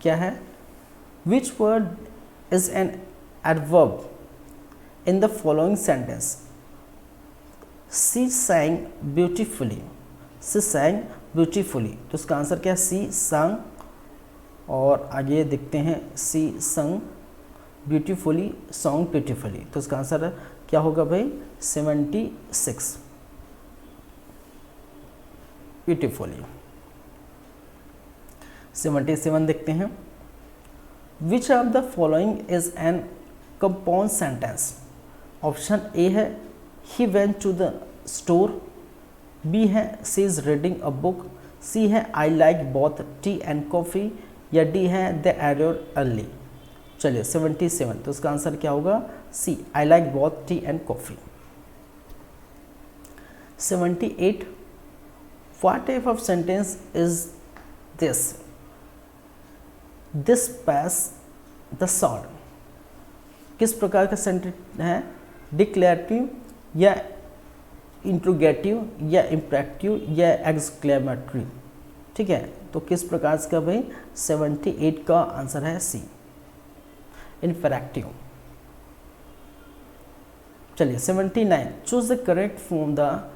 A: क्या है? Which word is an adverb in the following sentence? She sang beautifully, she sang beautifully, तो इसका आंसर क्या है? सी sang, और आगे देखते हैं सी sung ब्यूटीफुली, song ब्यूटीफुली, तो इसका आंसर क्या होगा भाई? 76 ब्यूटीफुली। 77 देखते हैं। Which of the following is an compound sentence? Option A है he went to the store, B है she is reading a book, C है I like both tea and coffee, या डी है दे अराइव्ड अर्ली। चलिए 77, तो इसका answer क्या होगा? See, I like both tea and coffee. 78 what type of sentence is this? This pass the salt, किस प्रकार का सेंटेंस है? डिक्लेरेटिव या इंट्रोगेटिव या इम्परेटिव या एक्सक्लेमेटरी। ठीक है, तो किस प्रकार का भाई? 78 का आंसर है सी, इम्परेटिव। चलिए 79 choose the correct form the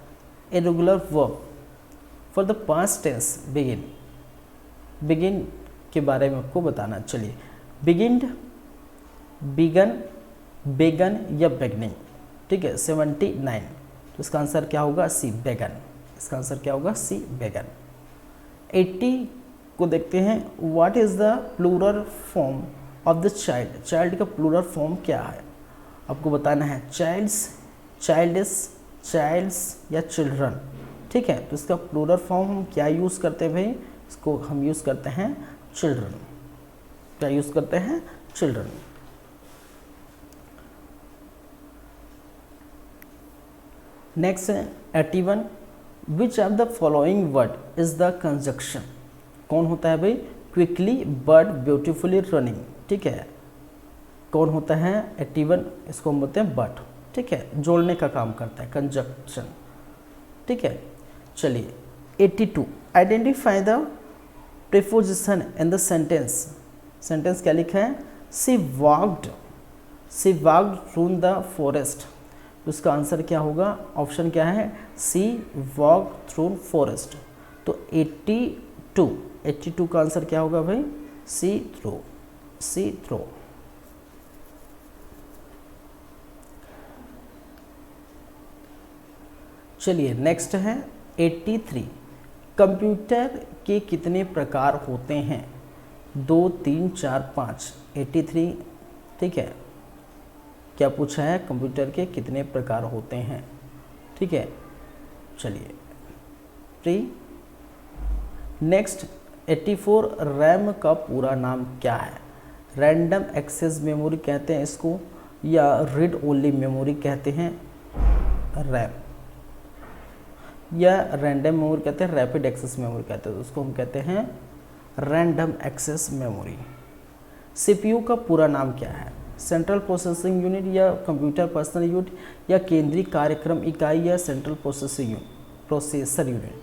A: irregular verb for the past tense begin. Begin के बारे में आपको बताना। चलिए बिगिन्ड, बिगन, बेगन या बेगनिंग। ठीक है 79, तो इसका आंसर क्या होगा? सी, बेगन। इसका आंसर क्या होगा? सी, बेगन। 80 को देखते हैं। What is the plural form of the child? Child का प्लूरल फॉर्म क्या है आपको बताना है। चाइल्ड्स, चाइल्डिस, चाइल्ड्स या चिल्ड्रन। ठीक है, तो इसका प्लूरल फॉर्म हम क्या यूज़ करते हैं भाई? इसको हम यूज़ करते हैं चिल्ड्रन। क्या यूज़ करते हैं? चिल्ड्रन। नेक्स्ट है 81 विच of the following word is the conjunction? कौन होता है भाई? Quickly, but, beautifully, running. ठीक है, कौन होता है? 81, इसको हम बोलते हैं बट। ठीक है, जोड़ने का काम करता है कंजक्शन। ठीक है, चलिए 82 identify the preposition in the sentence. Sentence क्या लिखा है? She walked through the forest. उसका आंसर क्या होगा? ऑप्शन क्या है? सी वॉक थ्रू फॉरेस्ट। तो 82 का आंसर क्या होगा भाई? सी थ्रू। चलिए नेक्स्ट है 83। कंप्यूटर के कितने प्रकार होते हैं? 2, 3, 4, 5। 83 ठीक है, क्या पूछा है? कंप्यूटर के कितने प्रकार होते हैं? ठीक है, चलिए नेक्स्ट 84। रैम का पूरा नाम क्या है? रैंडम एक्सेस मेमोरी कहते हैं इसको, या रीड ओनली मेमोरी कहते हैं रैम, या रैंडम मेमोरी कहते हैं, रैपिड एक्सेस मेमोरी कहते हैं, उसको हम कहते हैं रैंडम एक्सेस मेमोरी। सीपीयू का पूरा नाम क्या है? सेंट्रल प्रोसेसिंग यूनिट, या कंप्यूटर पर्सनल यूनिट, या केंद्रीय कार्यक्रम इकाई, या सेंट्रल प्रोसेसर यूनिट।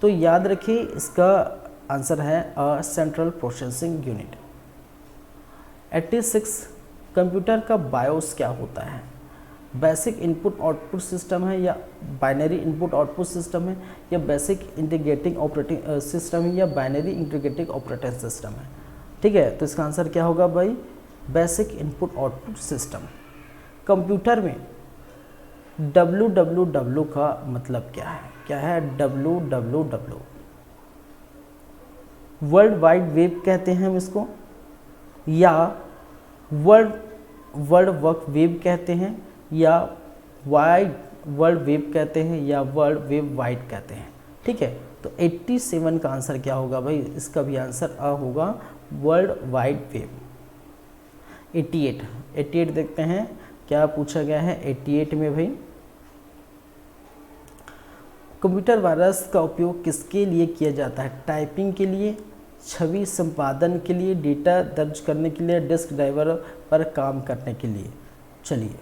A: तो याद रखिए इसका आंसर है सेंट्रल प्रोसेसिंग यूनिट। 86। कंप्यूटर का बायोस क्या होता है? बेसिक इनपुट आउटपुट सिस्टम है, या बाइनरी इनपुट आउटपुट सिस्टम है, या बेसिक इंटीग्रेटिंग ऑपरेटिंग सिस्टम है, या बाइनरी इंटीग्रेटिंग ऑपरेटिंग सिस्टम है। ठीक है, तो इसका आंसर क्या होगा भाई? Basic input output system. Computer में www का मतलब क्या है? क्या है www? वर्ल्ड वाइड वेब कहते हैं हम इसको, या वर्ल्ड वर्क वेब कहते हैं, या वाइड वर्ल्ड वेब कहते हैं, या वर्ल्ड वेब वाइड कहते हैं। ठीक है, तो 87 का आंसर क्या होगा भाई? इसका भी आंसर होगा वर्ल्ड वाइड वेब। 88 देखते हैं क्या पूछा गया है 88 में भाई। कंप्यूटर वायरस का उपयोग किसके लिए किया जाता है? टाइपिंग के लिए, छवि संपादन के लिए, डेटा दर्ज करने के लिए, डिस्क ड्राइवर पर काम करने के लिए। चलिए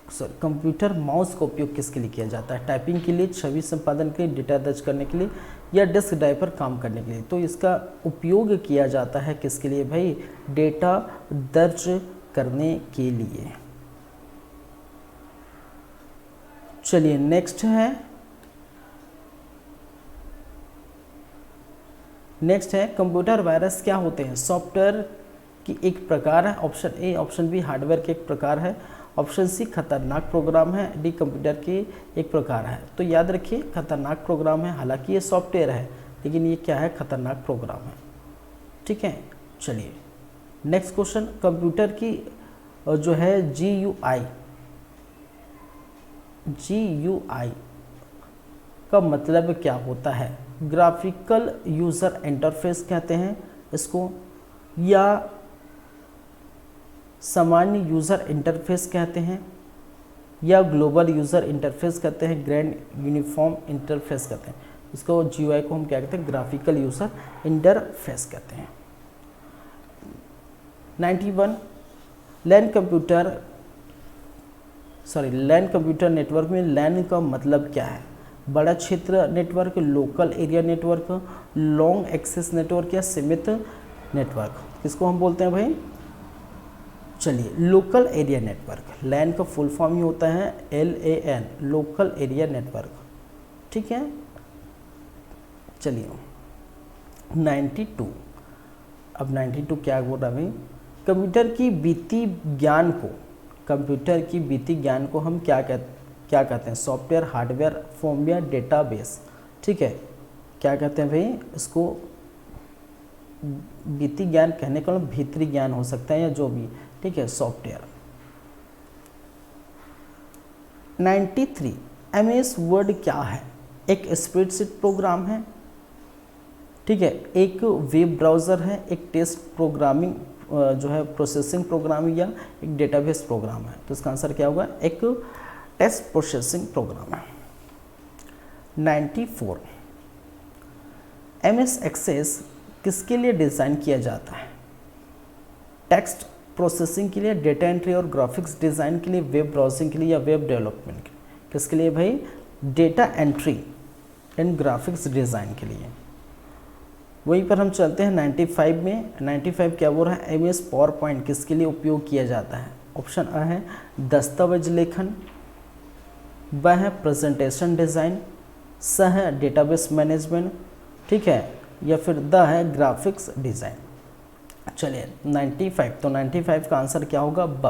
A: सर, कंप्यूटर माउस का उपयोग किसके लिए किया जाता है? टाइपिंग के लिए, छवि संपादन के लिए, डेटा दर्ज करने के लिए, या डिस्क ड्राइव पर काम करने के लिए। तो इसका उपयोग किया जाता है किसके लिए भाई? डेटा दर्ज करने के लिए। चलिए नेक्स्ट है कंप्यूटर वायरस क्या होते हैं? सॉफ्टवेयर की एक प्रकार है। Option A, option B hardware के एक प्रकार है, ऑप्शन सी खतरनाक प्रोग्राम है, डी कंप्यूटर की एक प्रकार है। तो याद रखिए खतरनाक प्रोग्राम है, हालांकि ये सॉफ्टवेयर है लेकिन ये क्या है? खतरनाक प्रोग्राम है। ठीक है, चलिए नेक्स्ट क्वेश्चन। कंप्यूटर की जो है GUI का मतलब क्या होता है? ग्राफिकल यूज़र इंटरफेस कहते हैं इसको, या सामान्य यूज़र इंटरफेस कहते हैं, या ग्लोबल यूज़र इंटरफेस कहते हैं, ग्रैंड यूनिफॉर्म इंटरफेस कहते हैं। इसको GUI को हम क्या कहते हैं? ग्राफिकल यूज़र इंटरफेस कहते हैं। 91। लैन कंप्यूटर नेटवर्क में लैन का मतलब क्या है? बड़ा क्षेत्र network, local area network, long axis network, या सीमित नेटवर्क। किसको हम बोलते हैं भाई? चलिए लोकल एरिया नेटवर्क। लैन का फुल फॉर्म ही होता है LAN, लोकल एरिया नेटवर्क। ठीक है, चलिए 92। अब 92 क्या बोल रहा है भाई? कंप्यूटर की बीती ज्ञान को हम क्या कहते हैं? Software, hardware, firmware, database. ठीक है, क्या कहते हैं भाई इसको? बीती ज्ञान कहने का मतलब भीतरी ज्ञान हो सकता है, या जो भी। ठीक है, सॉफ्टवेयर। 93। MS वर्ड क्या है? एक स्प्रेडशीट प्रोग्राम है, ठीक है, एक वेब ब्राउज़र है, एक टेस्ट प्रोग्रामिंग जो है प्रोसेसिंग प्रोग्राम, या एक डेटाबेस प्रोग्राम है। तो इसका आंसर क्या होगा? एक टेस्ट प्रोसेसिंग प्रोग्राम है। 94। MS एक्सेस किसके लिए डिज़ाइन किया जाता है? टेक्स्ट प्रोसेसिंग के लिए, डेटा एंट्री और ग्राफिक्स डिज़ाइन के लिए, वेब ब्राउजिंग के लिए, या वेब डेवलपमेंट के लिए। किसके लिए भाई? Data entry and graphics design के लिए। वहीं पर हम चलते हैं 95 में। 95 क्या बोल रहा है, MS पावर पॉइंट किसके लिए उपयोग किया जाता है। ऑप्शन A है दस्तावेज लेखन, ब है प्रेजेंटेशन डिज़ाइन, स है डेटाबेस मैनेजमेंट, ठीक है, या फिर द है ग्राफिक्स डिज़ाइन। चलिए 95, तो 95 का आंसर क्या होगा, ब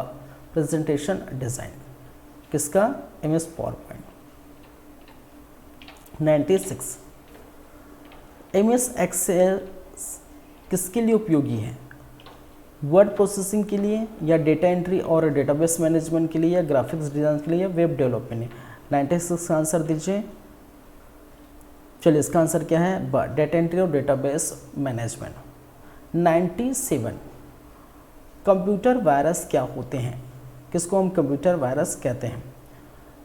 A: प्रेजेंटेशन डिज़ाइन। किसका, MS power point. 96 MS Excel किसके लिए उपयोगी है, वर्ड प्रोसेसिंग के लिए, या डेटा एंट्री और डेटाबेस मैनेजमेंट के लिए, या ग्राफिक्स डिज़ाइन के लिए, या वेब डेवलपमेंट। 96 का आंसर दीजिए। चलिए इसका आंसर क्या है, ब डेटा एंट्री और डेटाबेस मैनेजमेंट। 97 कंप्यूटर वायरस क्या होते हैं, किसको हम कंप्यूटर वायरस कहते हैं।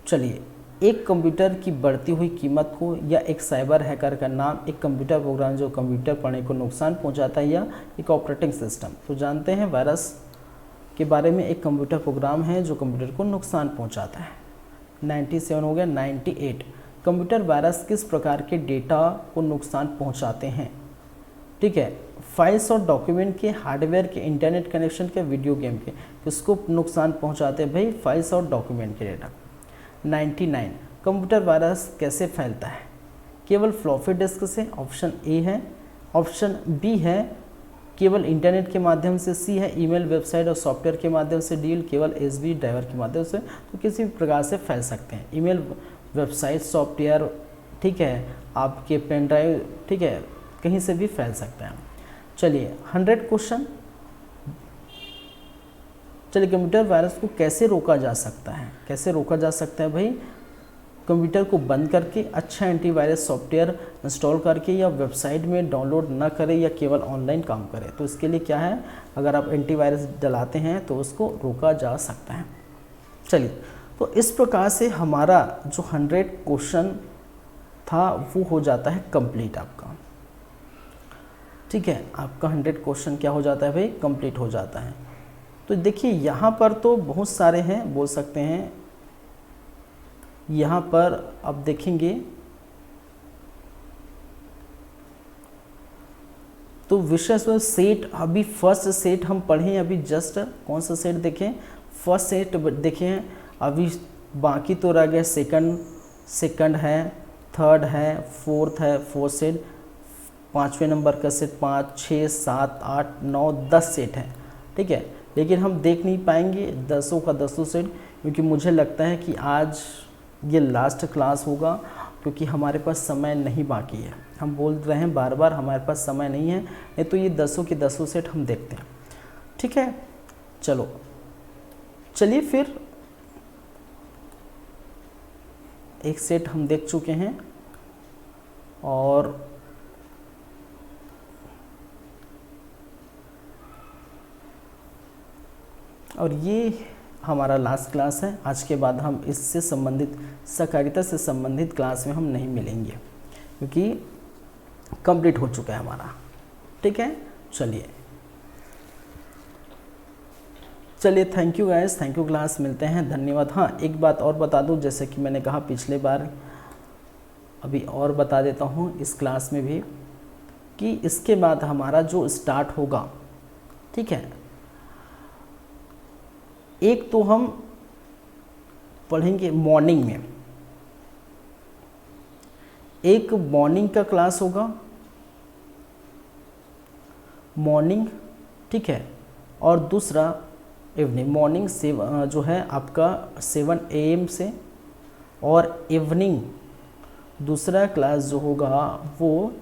A: चलिए, एक कंप्यूटर की बढ़ती हुई कीमत को, या एक साइबर हैकर का नाम, एक कंप्यूटर प्रोग्राम जो कंप्यूटर पढ़ने को नुकसान पहुंचाता है, या एक ऑपरेटिंग सिस्टम। तो जानते हैं वायरस के बारे में, एक कंप्यूटर प्रोग्राम है जो कंप्यूटर को नुकसान पहुंचाता है। 97 हो गया। 98 कंप्यूटर वायरस किस प्रकार के डेटा को नुकसान पहुंचाते हैं, ठीक है, फाइल्स और डॉक्यूमेंट के, हार्डवेयर के, इंटरनेट कनेक्शन के, वीडियो गेम के, किसको नुकसान पहुंचाते हैं भाई, फाइल्स और डॉक्यूमेंट के डेटा। 99 कंप्यूटर वायरस कैसे फैलता है, केवल फ्लॉपी डिस्क से, ऑप्शन ए है। ऑप्शन बी है केवल इंटरनेट के माध्यम से, सी है ईमेल, वेबसाइट और सॉफ्टवेयर के माध्यम से, डी केवल एसबी ड्राइवर के माध्यम से। तो किसी भी प्रकार से फैल सकते हैं, ईमेल, वेबसाइट, सॉफ्टवेयर, ठीक है, आपके पेन ड्राइव, ठीक है, कहीं से भी फैल सकते हैं। चलिए 100 क्वेश्चन। चलिए कंप्यूटर वायरस को कैसे रोका जा सकता है, कैसे रोका जा सकता है भाई, कंप्यूटर को बंद करके, अच्छा एंटीवायरस सॉफ्टवेयर इंस्टॉल करके, या वेबसाइट में डाउनलोड ना करें, या केवल ऑनलाइन काम करें। तो इसके लिए क्या है, अगर आप एंटीवायरस डलाते हैं तो उसको रोका जा सकता है। चलिए, तो इस प्रकार से हमारा जो 100 क्वेश्चन था वो हो जाता है कंप्लीट आपका, ठीक है, आपका 100 क्वेश्चन क्या हो जाता है भाई, कंप्लीट हो जाता है। तो देखिए यहाँ पर तो बहुत सारे हैं, बोल सकते हैं। यहाँ पर आप देखेंगे तो विषय सेट, अभी फर्स्ट सेट हम पढ़ें, अभी जस्ट कौन सा सेट देखें, फर्स्ट सेट देखें, अभी बाकी तो रह गया सेकंड है, थर्ड है, फोर्थ है, फोर्थ सेट, 5वें नंबर का सेट, 5, 6, 7, 8, 9, 10 सेट है, ठीक है। लेकिन हम देख नहीं पाएंगे 10 का 10 सेट, क्योंकि मुझे लगता है कि आज ये लास्ट क्लास होगा, क्योंकि हमारे पास समय नहीं बाकी है। हम बोल रहे हैं बार बार हमारे पास समय नहीं है, नहीं तो ये 10 के 10 सेट हम देखते हैं, ठीक है। चलिए फिर एक सेट हम देख चुके हैं, और ये हमारा लास्ट क्लास है। आज के बाद हम इससे संबंधित, सहकारिता से संबंधित क्लास में हम नहीं मिलेंगे, क्योंकि कंप्लीट हो चुका है हमारा, ठीक है। चलिए thank you guys, thank you class, मिलते हैं, धन्यवाद। हाँ, एक बात और बता दूं, जैसे कि मैंने कहा पिछले बार, अभी और बता देता हूँ इस क्लास में भी, कि इसके बाद हमारा जो स्टार्ट होगा, ठीक है, एक तो हम पढ़ेंगे मॉर्निंग में, एक मॉर्निंग का क्लास होगा, मॉर्निंग, ठीक है, और दूसरा इवनिंग। मॉर्निंग से जो है आपका 7 AM से, और इवनिंग दूसरा क्लास जो होगा वो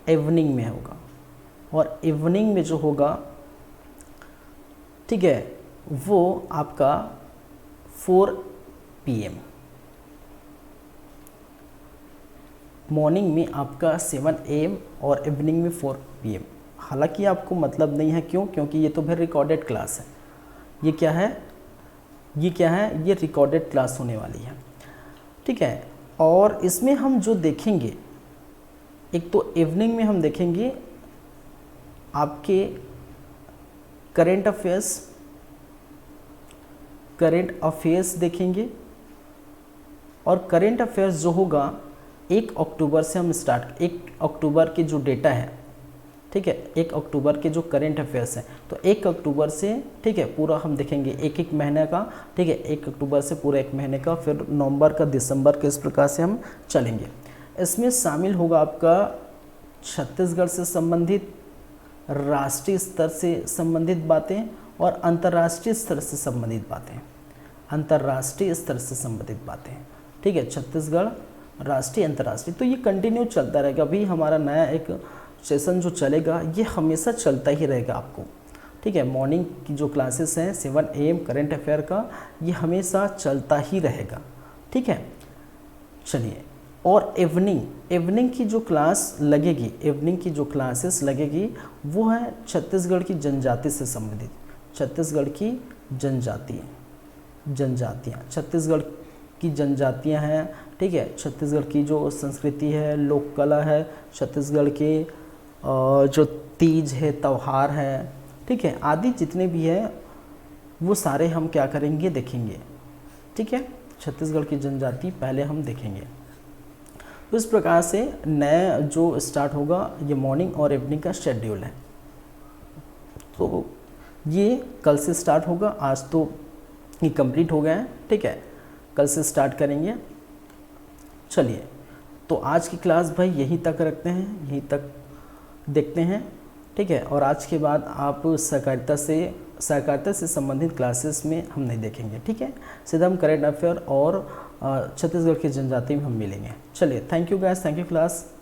A: इवनिंग में होगा, और इवनिंग में जो होगा, ठीक है, वो आपका 4 PM। मॉर्निंग में आपका 7 AM और इवनिंग में 4 PM। हालांकि आपको मतलब नहीं है, क्यों, क्योंकि ये तो फिर रिकॉर्डेड क्लास है। ये क्या है, ये रिकॉर्डेड क्लास होने वाली है, ठीक है। और इसमें हम जो देखेंगे, एक तो इवनिंग में हम देखेंगे आपके करंट अफेयर्स देखेंगे, और करंट अफेयर्स जो होगा 1 अक्टूबर से हम स्टार्ट, 1 अक्टूबर के जो डेटा है, ठीक है, 1 अक्टूबर के जो करेंट अफेयर्स हैं, तो 1 अक्टूबर से, ठीक है, पूरा हम देखेंगे एक एक महीने का, ठीक है, 1 अक्टूबर से पूरा एक महीने का, फिर नवंबर का, दिसंबर के, इस प्रकार से हम चलेंगे। इसमें शामिल होगा आपका छत्तीसगढ़ से संबंधित, राष्ट्रीय स्तर से संबंधित बातें और अंतर्राष्ट्रीय स्तर से संबंधित बातें, अंतर्राष्ट्रीय स्तर से संबंधित बातें, ठीक है, छत्तीसगढ़, राष्ट्रीय, अंतर्राष्ट्रीय। तो ये कंटिन्यू चलता रहेगा। अभी हमारा नया एक सेशन जो चलेगा ये हमेशा चलता ही रहेगा आपको, ठीक है। मॉर्निंग की जो क्लासेस हैं 7 AM करेंट अफेयर का, ये हमेशा चलता ही रहेगा, ठीक है। चलिए, और इवनिंग की जो क्लास लगेगी, इवनिंग की जो क्लासेस लगेगी वो है छत्तीसगढ़ की जनजाति से संबंधित, छत्तीसगढ़ की जनजातियाँ, छत्तीसगढ़ की जनजातियाँ हैं, ठीक है, छत्तीसगढ़ की जो संस्कृति है, लोक कला है, छत्तीसगढ़ के जो तीज है, त्यौहार है, ठीक है, आदि जितने भी हैं वो सारे हम क्या करेंगे, देखेंगे, ठीक है। छत्तीसगढ़ की जनजाति पहले हम देखेंगे। तो इस प्रकार से नया जो स्टार्ट होगा ये मॉर्निंग और इवनिंग का शेड्यूल है। तो ये कल से स्टार्ट होगा, आज तो ये कंप्लीट हो गया है, ठीक है, कल से स्टार्ट करेंगे। चलिए, तो आज की क्लास भाई यहीं तक रखते हैं, यहीं तक देखते हैं, ठीक है। और आज के बाद आप सहकारिता से संबंधित क्लासेस में हम नहीं देखेंगे, ठीक है। सीधा हम करेंट अफेयर और छत्तीसगढ़ की जनजाति में हम मिलेंगे। चलिए, thank you guys, thank you class.